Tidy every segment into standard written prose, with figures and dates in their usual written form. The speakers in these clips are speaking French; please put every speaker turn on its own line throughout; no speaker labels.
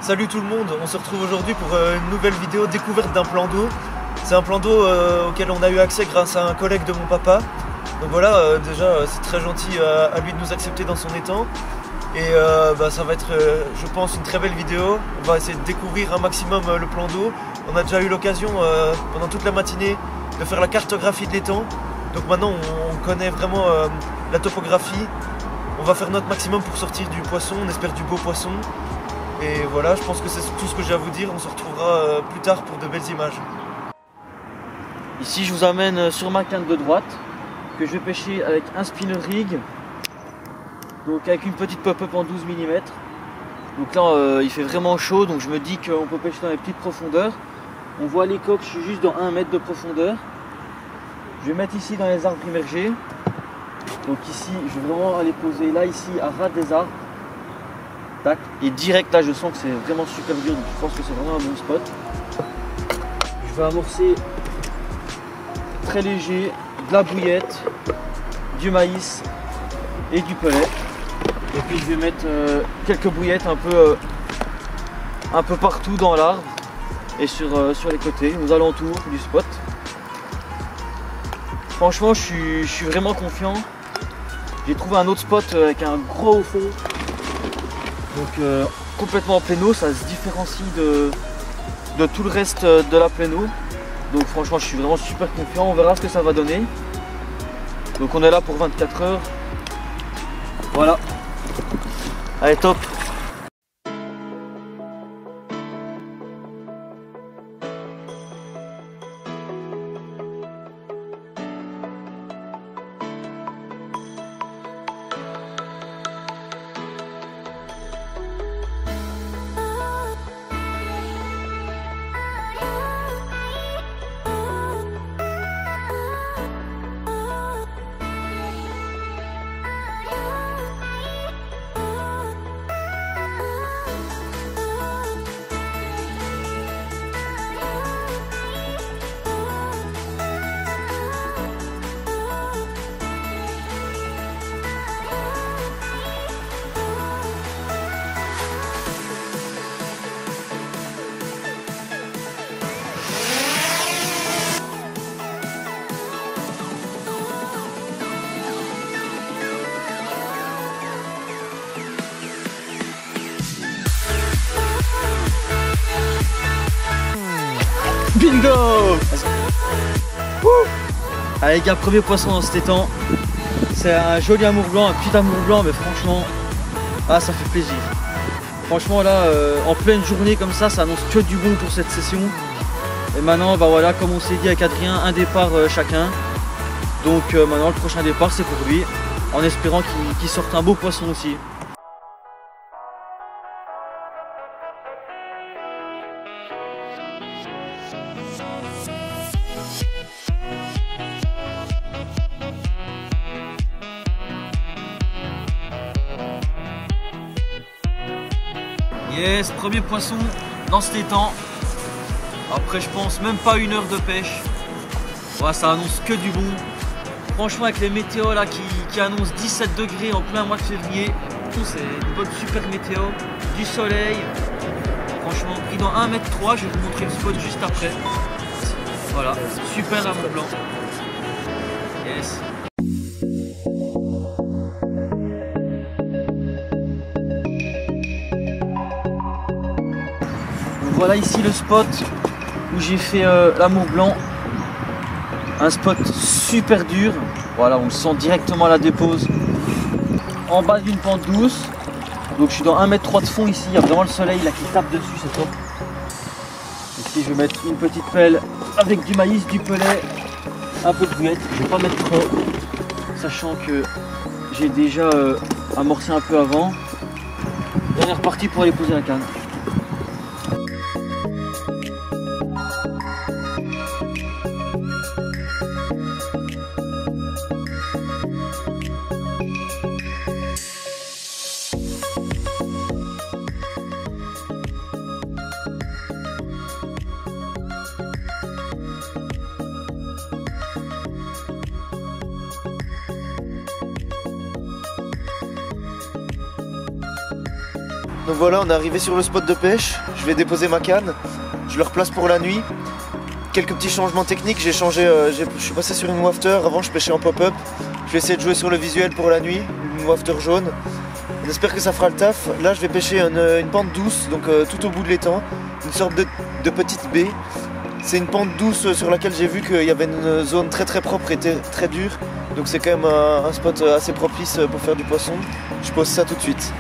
Salut tout le monde, on se retrouve aujourd'hui pour une nouvelle vidéo découverte d'un plan d'eau. C'est un plan d'eau auquel on a eu accès grâce à un collègue de mon papa. Donc voilà, déjà c'est très gentil à lui de nous accepter dans son étang. Et ça va être, je pense, une très belle vidéo. On va essayer de découvrir un maximum le plan d'eau. On a déjà eu l'occasion pendant toute la matinée de faire la cartographie de l'étang. Donc maintenant on connaît vraiment la topographie. On va faire notre maximum pour sortir du poisson, on espère du beau poisson. Et voilà, je pense que c'est tout ce que j'ai à vous dire. On se retrouvera plus tard pour de belles images.
Ici je vous amène sur ma canne de droite que je vais pêcher avec un spinner rig. Donc avec une petite pop-up en 12 mm. Donc là il fait vraiment chaud, donc je me dis qu'on peut pêcher dans les petites profondeurs. On voit les coques, je suis juste dans 1 mètre de profondeur. Je vais mettre ici dans les arbres immergés. Donc ici je vais vraiment aller poser là ici à ras des arbres. Tac. Et direct là je sens que c'est vraiment super dur, donc je pense que c'est vraiment un bon spot. Je vais amorcer très léger, de la bouillette, du maïs et du pellet. Et puis je vais mettre quelques bouillettes un peu partout dans l'arbre et sur les côtés, aux alentours du spot. Franchement je suis vraiment confiant. J'ai trouvé un autre spot avec un gros fond. Donc complètement en pleine eau, ça se différencie de tout le reste de la pleine eau. Donc franchement je suis vraiment super confiant, on verra ce que ça va donner. Donc on est là pour 24 heures. Voilà. Allez, top. Bingo! Allez les gars, premier poisson dans cet étang. C'est un joli amour blanc, un petit amour blanc, mais franchement, ça fait plaisir. Franchement là, en pleine journée comme ça annonce que du bon pour cette session. Et maintenant, voilà, comme on s'est dit avec Adrien, un départ chacun. Donc maintenant le prochain départ c'est pour lui, en espérant qu'il sorte un beau poisson aussi. Yes, premier poisson dans cet étang. Après je pense même pas 1 heure de pêche. Ouais, ça annonce que du bon. Franchement avec les météos là qui annoncent 17 degrés en plein mois de février, c'est une bonne super météo, du soleil. Franchement pris dans 1,3 m, je vais vous montrer le spot juste après. Voilà, super amour blanc. Yes. Voilà ici le spot où j'ai fait l'amour blanc. Un spot super dur. Voilà, on le sent directement à la dépose. En bas d'une pente douce. Donc je suis dans 1,3 m de fond ici. Il y a vraiment le soleil là qui tape dessus, c'est top. Ici je vais mettre une petite pelle avec du maïs, du pellet, un peu de bouillette. Je vais pas mettre trop, sachant que j'ai déjà amorcé un peu avant. Et on est reparti pour aller poser la canne.
Donc voilà, on est arrivé sur le spot de pêche. Je vais déposer ma canne. Je le replace pour la nuit. Quelques petits changements techniques. J'ai changé, je suis passé sur une wafter. Avant, je pêchais en pop-up. Je vais essayer de jouer sur le visuel pour la nuit. Une wafter jaune. On espère que ça fera le taf. Là, je vais pêcher une pente douce, donc tout au bout de l'étang. Une sorte de petite baie. C'est une pente douce sur laquelle j'ai vu qu'il y avait une zone très propre et très dure. Donc c'est quand même un spot assez propice pour faire du poisson. Je pose ça tout de suite.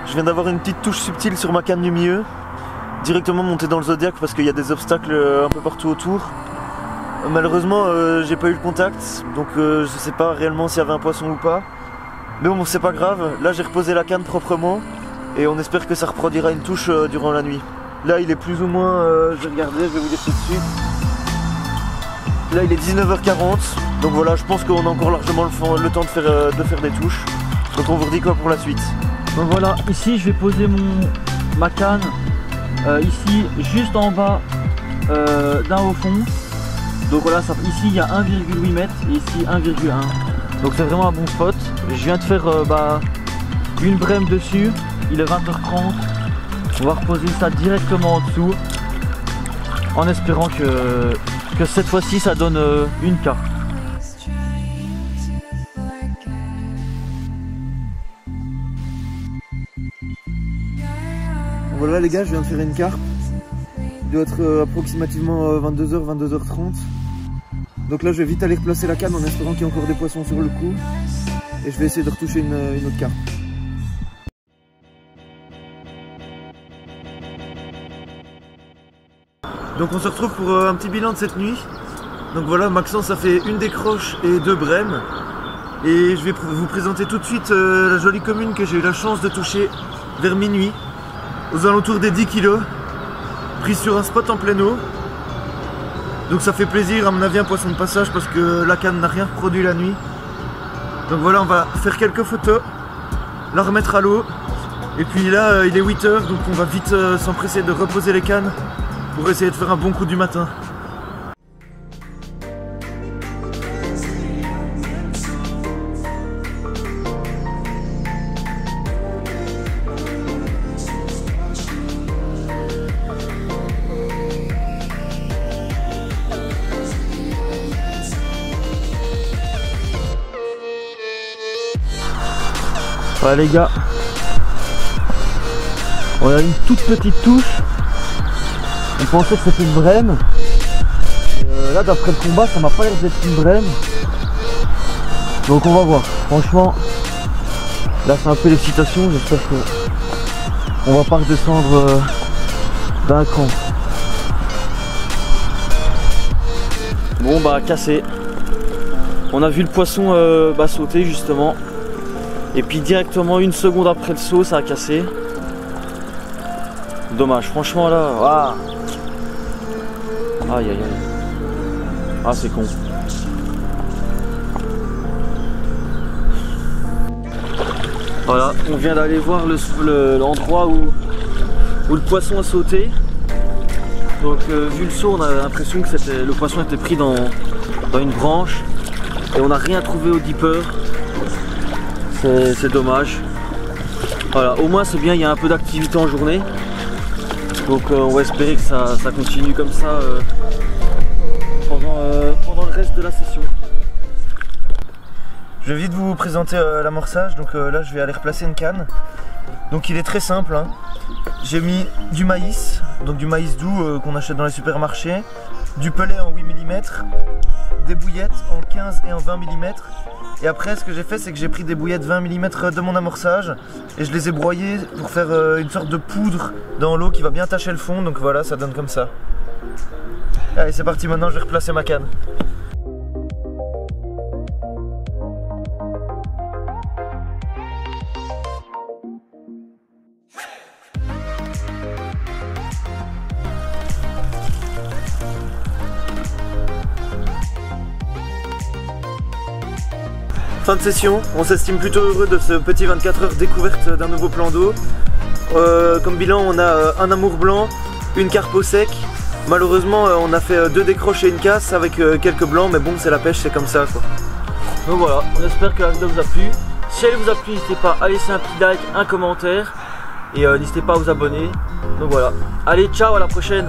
Je viens d'avoir une petite touche subtile sur ma canne du milieu. Directement monté dans le Zodiac parce qu'il y a des obstacles un peu partout autour. Malheureusement j'ai pas eu le contact, donc je sais pas réellement s'il y avait un poisson ou pas. Mais bon, c'est pas grave, là j'ai reposé la canne proprement et on espère que ça reproduira une touche durant la nuit. Là il est plus ou moins, je vais regarder, je vais vous dire tout de suite. Là il est 19h40, donc voilà, je pense qu'on a encore largement le temps de faire des touches. Donc on vous redit quoi pour la suite.
Donc voilà, ici je vais poser ma canne, ici juste en bas d'un haut fond. Donc voilà, ici il y a 1,8 m et ici 1,1. Donc c'est vraiment un bon spot. Je viens de faire une brème dessus, il est 20h30. On va reposer ça directement en dessous, en espérant que cette fois-ci ça donne une carte.
Voilà les gars, je viens de faire une carpe. Il doit être approximativement 22h, 22h30. Donc là je vais vite aller replacer la canne en espérant qu'il y ait encore des poissons sur le coup. Et je vais essayer de retoucher une autre carpe. Donc on se retrouve pour un petit bilan de cette nuit. Donc voilà, Maxence a fait une décroche et 2 brèmes. Et je vais vous présenter tout de suite la jolie commune que j'ai eu la chance de toucher vers minuit. Aux alentours des 10 kg, prise sur un spot en pleine eau. Donc ça fait plaisir, à mon avis un poisson de passage parce que la canne n'a rien produit la nuit. Donc voilà, on va faire quelques photos, la remettre à l'eau. Et puis là il est 8 h, donc on va vite s'empresser de reposer les cannes pour essayer de faire un bon coup du matin.
Voilà les gars, on a une toute petite touche. On pensait que c'était une brème. Là d'après le combat ça m'a pas l'air d'être une brème. Donc on va voir. Franchement là c'est un peu l'excitation. J'espère qu'on va pas redescendre d'un cran. Bon bah cassé. On a vu le poisson sauter justement. Et puis directement 1 seconde après le saut ça a cassé. Dommage, franchement là. Ah. Aïe aïe aïe. Ah c'est con. Voilà, on vient d'aller voir l'endroit où le poisson a sauté. Donc vu le saut on a l'impression que le poisson était pris dans une branche. Et on n'a rien trouvé au dipper. C'est dommage. Voilà, au moins c'est bien, il y a un peu d'activité en journée. Donc on va espérer que ça continue comme ça pendant le reste de la session.
Je vais vite vous présenter l'amorçage. Donc là je vais aller replacer une canne. Donc il est très simple, hein. J'ai mis du maïs, donc du maïs doux qu'on achète dans les supermarchés, du pellet en 8 mm, des bouillettes en 15 et en 20 mm. Et après ce que j'ai fait, c'est que j'ai pris des bouillettes 20 mm de mon amorçage et je les ai broyées pour faire une sorte de poudre dans l'eau qui va bien tacher le fond. Donc voilà, ça donne comme ça. Allez, c'est parti, maintenant je vais replacer ma canne. Fin de session, on s'estime plutôt heureux de ce petit 24 heures découverte d'un nouveau plan d'eau. Comme bilan, on a un amour blanc, une carpe au sec. Malheureusement, on a fait 2 décroches et une casse avec quelques blancs, mais bon, c'est la pêche, c'est comme ça quoi.
Donc voilà, on espère que la vidéo vous a plu. Si elle vous a plu, n'hésitez pas à laisser un petit like, un commentaire et n'hésitez pas à vous abonner. Donc voilà, allez, ciao, à la prochaine.